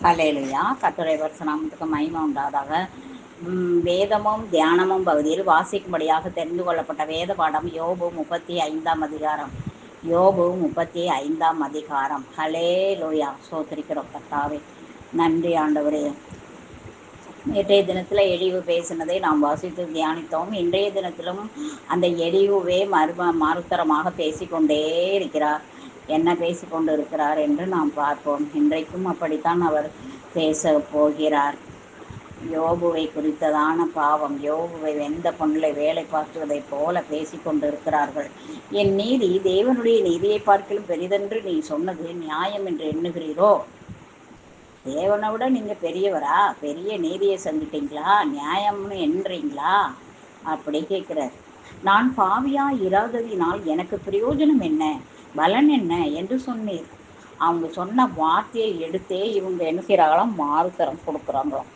ஹல்லேலூயா. கர்த்தருடைய பரிசுத்த நாமத்துக்கு மகிமை உண்டாதாக. வேதமும் தியானமும் பகுதியில் வாசிக்கும்படியாக தெரிந்து கொள்ளப்பட்ட வேத பாடம் யோபு 35ஆம் அதிகாரம். யோபு 35ஆம் அதிகாரம். ஹல்லேலூயா. ஸ்தோத்திரிக்கிறோம் கர்த்தாவே. நன்றி ஆண்டவரே. நேற்றைய தினத்தில் எழிவு பேசினதை நாம் வாசித்து தியானித்தோம். இன்றைய தினத்திலும் அந்த எழிவுவே மறுத்தரமாக பேசிக்கொண்டே இருக்கிறார். என்ன பேசிக்கொண்டு இருக்கிறார் என்று நாம் பார்ப்போம். இன்றைக்கும் அப்படித்தான் அவர் பேச போகிறார். யோபுவை குறித்ததான பாவம், யோபுவை வெந்த பொண்ணிலை வேலை பார்த்துவதைப் போல பேசிக்கொண்டு இருக்கிறார்கள். என் நீதி தேவனுடைய நீதியை பார்க்கலும் பெரிதென்று நீ சொன்னது நியாயம் என்று எண்ணுகிறீரோ? தேவனை விட நீங்கள் பெரியவரா? பெரிய நீதியை செஞ்சிட்டீங்களா? நியாயம்னு எண்றீங்களா? அப்படி கேட்குறார். நான் பாவியா இராததினால் எனக்கு பிரயோஜனம் என்ன, பலன் என்ன என்று சொன்னீர். அவங்க சொன்ன வார்த்தையை எடுத்தே இவங்க என்ன செய்கிறாங்களாம், மாறுத்தரம் கொடுக்குறாங்களாம்.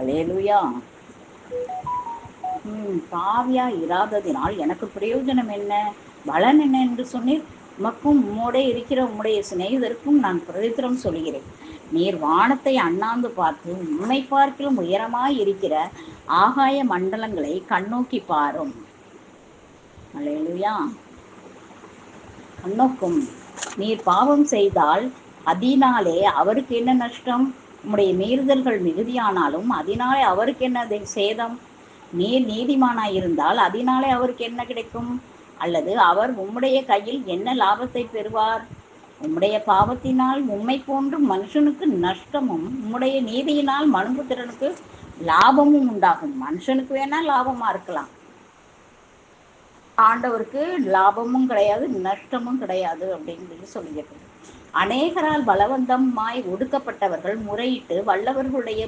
அல்லேலூயா. பாவியா இராததினால் எனக்கு பிரயோஜனம் என்ன, பலன் என்ன என்று சொன்னீர். உமக்கும் உம்மோடே இருக்கிற உம்முடைய சிநேகிதருக்கும் நான் பிரதித்திரம் சொல்கிறேன். நீர் வானத்தை அண்ணாந்து பார்த்து உம்மை பார்க்கிலும் உயரமாய் இருக்கிற ஆகாய மண்டலங்களை கண்ணோக்கி பாரும். அல்லேலூயா. கண்ணோக்கும். நீர் பாவம் செய்தால் அதனாலே அவருக்கு என்ன நஷ்டம்? உம்முடைய மீறுதல்கள் மிகுதியானாலும் அதனாலே அவருக்கு என்ன சேதம்? நீர் நீதிமானாயிருந்தால் அதனாலே அவருக்கு என்ன கிடைக்கும்? அல்லது அவர் உம்முடைய கையில் என்ன லாபத்தை பெறுவார்? உம்முடைய பாவத்தினால் உம்மை போன்று மனுஷனுக்கு நஷ்டமும் உம்முடைய நீதியினால் மனுபுத்திரனுக்கு லாபமும் உண்டாகும். மனுஷனுக்கு வேணா லாபமா இருக்கலாம், ஆண்டவருக்கு லாபமும் கிடையாது நஷ்டமும் கிடையாது அப்படின்னு சொல்லியிருக்கிறது. அநேகரால் பலவந்தமாய் ஒடுக்கப்பட்டவர்கள் முறையிட்டு வல்லவர்களுடைய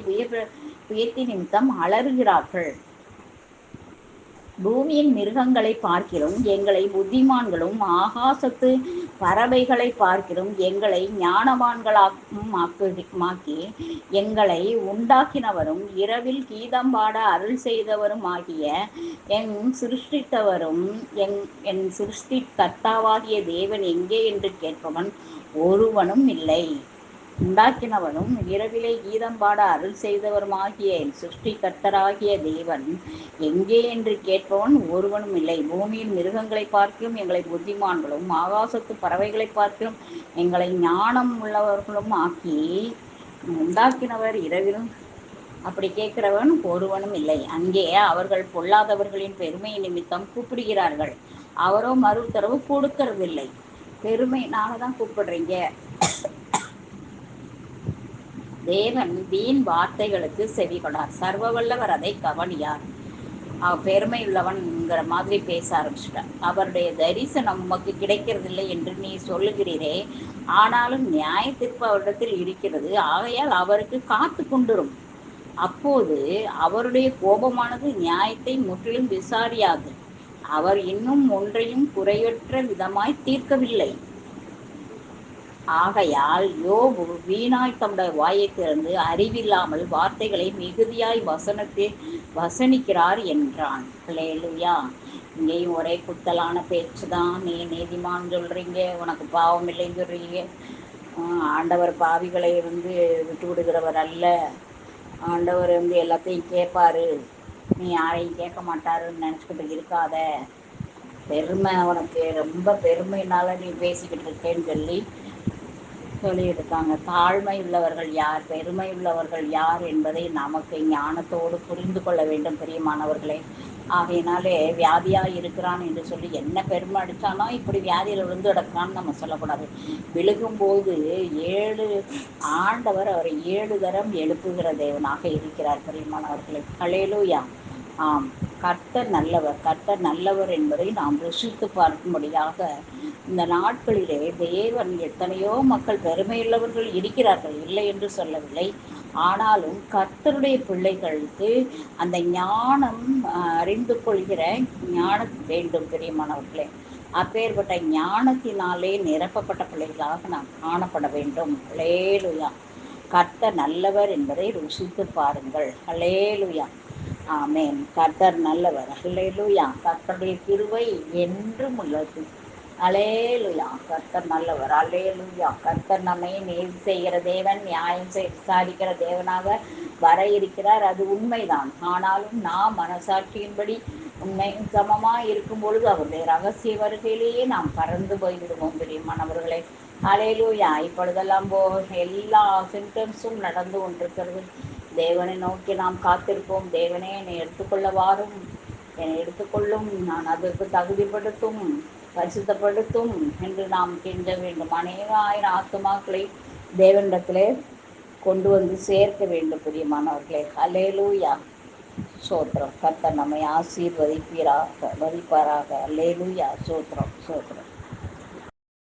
புயத்தி நிமித்தம் அலறுகிறார்கள். பூமியின் மிருகங்களை பார்க்கிறோம் எங்களை புத்திமான்களும் ஆகாசத்து பறவைகளை பார்க்கிறோம் எங்களை ஞானவான்களாக்கி எங்களை உண்டாக்கினவரும் இரவில் கீதம் பாட அருள் செய்தவரும் ஆகிய என் சிருஷ்டி கர்த்தாவாகிய தேவன் எங்கே என்று கேட்பவன் ஒருவனும் இல்லை. உண்டாக்கினவனும் இரவிலே கீதம் பாட அருள் செய்தவருமாகிய என் சிருஷ்டி கர்த்தராகிய தேவன் எங்கே என்று கேட்பவன் ஒருவனும் இல்லை. பூமியின் மிருகங்களை பார்க்கும் எங்களை புத்திமான்களும் ஆகாசத்து பறவைகளை பார்க்கும் எங்களை ஞானம் உள்ளவர்களும் ஆக்கி உண்டாக்கினவர் இரவிலும் அப்படி கேட்கிறவன் ஒருவனும் இல்லை. அங்கே அவர்கள் பொல்லாதவர்களின் பெருமை நிமித்தம் கூப்பிடுகிறார்கள், அவரோ மறு உத்தரவு கொடுக்கறதில்லை. பெருமைனால தான் கூப்பிடுறீங்க. தேவன் வீண் வார்த்தைகளுக்கு செவிகொடார், சர்வ வல்லவர் அதை கவனியார். பெருமை உள்ளவன்ங்கிற மாதிரி பேச ஆரம்பிச்சிட்டார். அவருடைய தரிசனம் உமக்கு கிடைக்கிறதில்லை என்று நீ சொல்லுகிறீரே, ஆனாலும் நியாயத்திற்கு அவரிடத்தில் இருக்கிறது, ஆகையால் அவருக்கு காத்து கொண்டிரும். அப்போது அவருடைய கோபமானது நியாயத்தை முற்றிலும் விசாரியாது. அவர் இன்னும் ஒன்றையும் குறையற்ற விதமாய் தீர்க்கவில்லை. ஆகையால் யோபு வீணாய் தம்முடைய வாயை திறந்து அறிவில்லாமல் வார்த்தைகளை மிகுதியாய் வசனிக்கிறார் என்றான். அல்லேலூயா. இங்கேயும் ஒரே குத்தலான பேச்சு தான். நீ நீதிமான் சொல்றீங்க, உனக்கு பாவம் இல்லைன்னு சொல்றீங்க. ஆண்டவர் பாவிகளை விட்டு விடுகிறவர் அல்ல. ஆண்டவர் எல்லாத்தையும் கேட்பாரு, நீ யாரையும் கேட்க மாட்டாருன்னு நினச்சிக்கிட்டு இருக்காத. பெருமை உனக்கு ரொம்ப பெருமைனால நீ பேசிக்கிட்டு இருக்கேன்னு சொல்லியிருக்காங்க. தாழ்மை உள்ளவர்கள் யார், பெருமை உள்ளவர்கள் யார் என்பதை நமக்கு ஞானத்தோடு புரிந்து கொள்ள வேண்டும் பிரியமானவர்களே. ஆகையினாலே வியாதியாக இருக்கிறான் என்று சொல்லி என்ன பெருமை அடித்தானோ இப்படி வியாதியில் விழுந்து கிடக்கிறான்னு நம்ம சொல்லக்கூடாது. விழுகும்போது ஆண்டவர் அவரை 7 தரம் எழுப்புகிற தேவனாக இருக்கிறார் பிரியமானவர்களே. அல்லேலூயா. ஆம், கர்த்தர் நல்லவர். கர்த்தர் நல்லவர் என்பதை நாம் ருசித்து பார்க்கும்படியாக இந்த நாட்களிலே தேவன் எத்தனையோ மக்கள் பெருமையுள்ளவர்கள் இருக்கிறார்கள், இல்லை என்று சொல்லவில்லை. ஆனாலும் கர்த்தருடைய பிள்ளைகளுக்கு அந்த ஞானம் அறிந்து கொள்கிற ஞானம் வேண்டும் பிரியமானவர்களே. அப்பேற்பட்ட ஞானத்தினாலே நிரப்பப்பட்ட பிள்ளைகளாக நாம் காணப்பட வேண்டும். அல்லேலூயா. கர்த்தர் நல்லவர் என்பதை ருசித்து பாருங்கள். அல்லேலூயா. ஆமேன். கர்த்தர் நல்லவர். அல்லேலூயா. கர்த்தருடைய கிருபை என்றும் உள்ளது. அலேலுயா, கர்த்தர் நல்லவர். அலேலுயா, கர்த்தர் நம்மை நீதி செய்கிற தேவன், நியாயம் விசாரிக்கிற தேவனாக வர இருக்கிறார். அது உண்மைதான். ஆனாலும் நாம் மனசாட்சியின்படி உண்மையும் சமமாக இருக்கும் பொழுது அவருடைய ரகசிய வருகையிலேயே நாம் பறந்து போய்விடுவோம் பிரியமானவர்களே. அலேலுயா, இப்பொழுதெல்லாம் எல்லா சிம்டம்ஸும் நடந்து கொண்டிருக்கிறது. தேவனை நோக்கி நாம் காத்திருப்போம். தேவனே, என்னை எடுத்துக்கொள்ள வாரும், என்னை எடுத்துக்கொள்ளும், நான் அதற்கு தகுதிப்படுத்தும், பரிசுத்தப்படுத்தும் என்று நாம் கெஞ்ச வேண்டும். அநேக ஆயிரம் ஆத்துமாக்களை தேவனிடத்திலே கொண்டு வந்து சேர்க்க வேண்டும் பிரியமானவர்களே. அல்லேலூயா, சோத்திரம். கர்த்தர் நம்மை ஆசீர்வதிப்பாராக. அல்லேலூயா, சோத்திரம், சோத்திரம்.